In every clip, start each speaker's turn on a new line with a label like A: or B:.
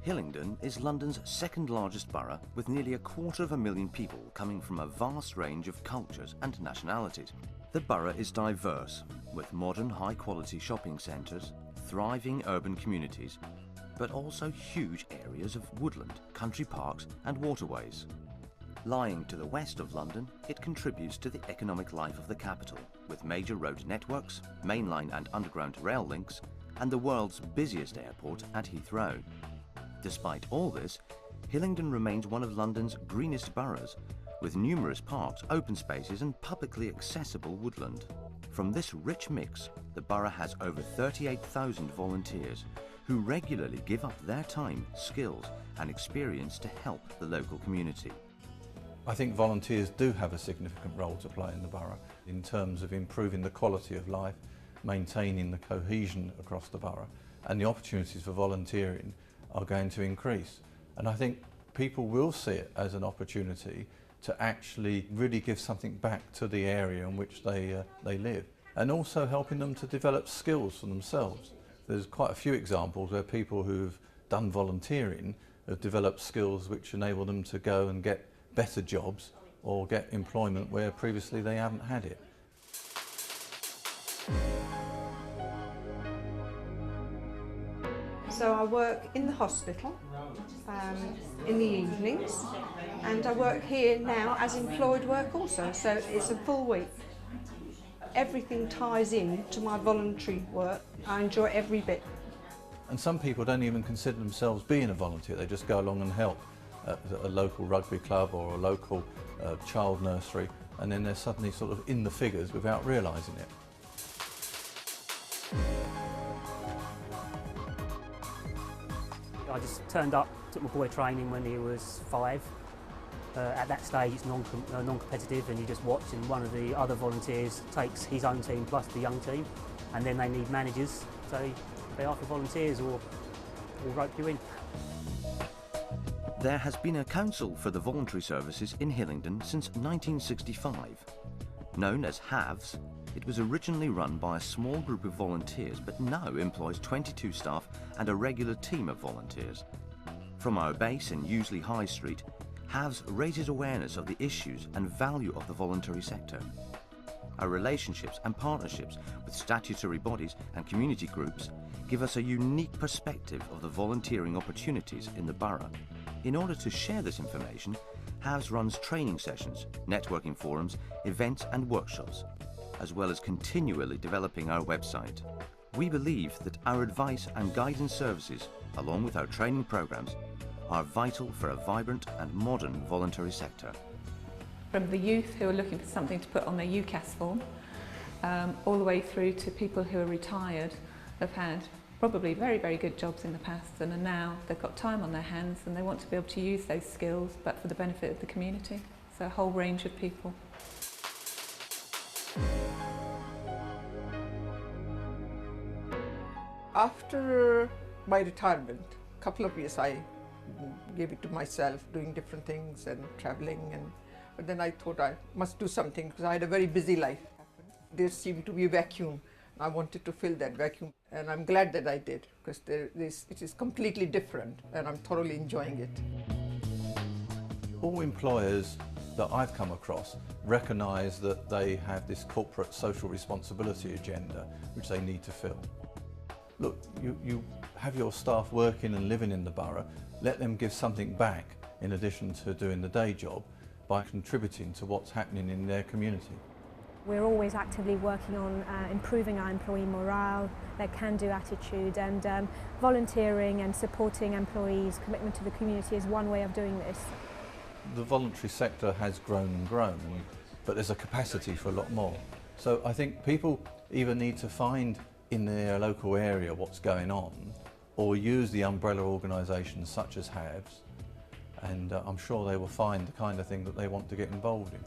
A: Hillingdon is London's second largest borough, with nearly 250,000 people coming from a vast range of cultures and nationalities. The borough is diverse, with modern high-quality shopping centres, thriving urban communities, but also huge areas of woodland, country parks and waterways. Lying to the west of London, it contributes to the economic life of the capital, with major road networks, mainline and underground rail links, and the world's busiest airport at Heathrow. Despite all this, Hillingdon remains one of London's greenest boroughs, with numerous parks, open spaces and publicly accessible woodland. From this rich mix, the borough has over 38,000 volunteers who regularly give up their time, skills and experience to help the local community.
B: I think volunteers do have a significant role to play in the borough in terms of improving the quality of life, maintaining the cohesion across the borough, and the opportunities for volunteering are going to increase. And I think people will see it as an opportunity to actually really give something back to the area in which they live, and also helping them to develop skills for themselves. There's quite a few examples where people who've done volunteering have developed skills which enable them to go and get better jobs or get employment where previously they haven't had it.
C: So I work in the hospital in the evenings, and I work here now as employed work also, so it's a full week. Everything ties in to my voluntary work. I enjoy every bit.
B: And some people don't even consider themselves being a volunteer, they just go along and help at a local rugby club or a local child nursery, and then they're suddenly sort of in the figures without realising it.
D: I just turned up, took my boy training when he was 5. At that stage it's non-competitive, and you just watch, and one of the other volunteers takes his own team plus the young team, and then they need managers, so they ask for volunteers or rope you in.
A: There has been a council for the voluntary services in Hillingdon since 1965. Known as Halves, it was originally run by a small group of volunteers, but now employs 22 staff and a regular team of volunteers. From our base in Useley High Street, Halves raises awareness of the issues and value of the voluntary sector. Our relationships and partnerships with statutory bodies and community groups give us a unique perspective of the volunteering opportunities in the borough. In order to share this information, Halves runs training sessions, networking forums, events and workshops, as well as continually developing our website. We believe that our advice and guidance services, along with our training programs, are vital for a vibrant and modern voluntary sector.
E: From the youth who are looking for something to put on their UCAS form, all the way through to people who are retired, have had probably very, very good jobs in the past, and are now, they've got time on their hands and they want to be able to use those skills, but for the benefit of the community. So a whole range of people.
F: After my retirement, a couple of years I gave it to myself, doing different things and travelling, but then I thought I must do something because I had a very busy life. There seemed to be a vacuum. I wanted to fill that vacuum, and I'm glad that I did, because it is completely different and I'm thoroughly enjoying it.
B: All employers that I've come across recognise that they have this corporate social responsibility agenda which they need to fill. Look, you have your staff working and living in the borough, let them give something back in addition to doing the day job by contributing to what's happening in their community.
G: We're always actively working on improving our employee morale, their can-do attitude, and volunteering and supporting employees' commitment to the community is one way of doing this.
B: The voluntary sector has grown and grown, but there's a capacity for a lot more. So I think people either need to find in their local area what's going on, or use the umbrella organisations such as Halves, and I'm sure they will find the kind of thing that they want to get involved in.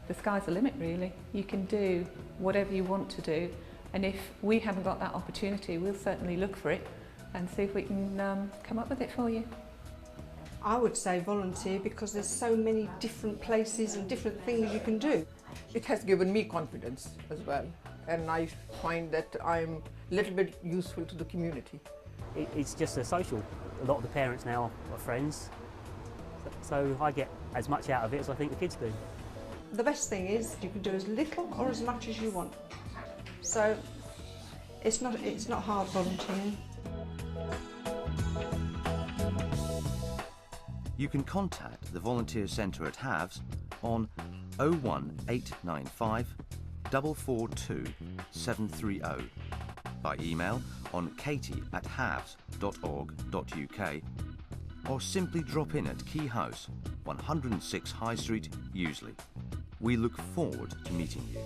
E: The sky's the limit really. You can do whatever you want to do, and if we haven't got that opportunity, we'll certainly look for it and see if we can come up with it for you.
C: I would say volunteer, because there's so many different places and different things you can do.
F: It has given me confidence as well, and I find that I'm a little bit useful to the community.
D: It's just a social a lot of the parents now are friends, so I get as much out of it as I think the kids do.
C: The best thing is you can do as little or as much as you want. So it's not hard volunteering.
A: You can contact the Volunteer Centre at Halves on 01895 442 730, by email on katie@halves.org.uk, or simply drop in at Key House, 106 High Street, Useley. We look forward to meeting you.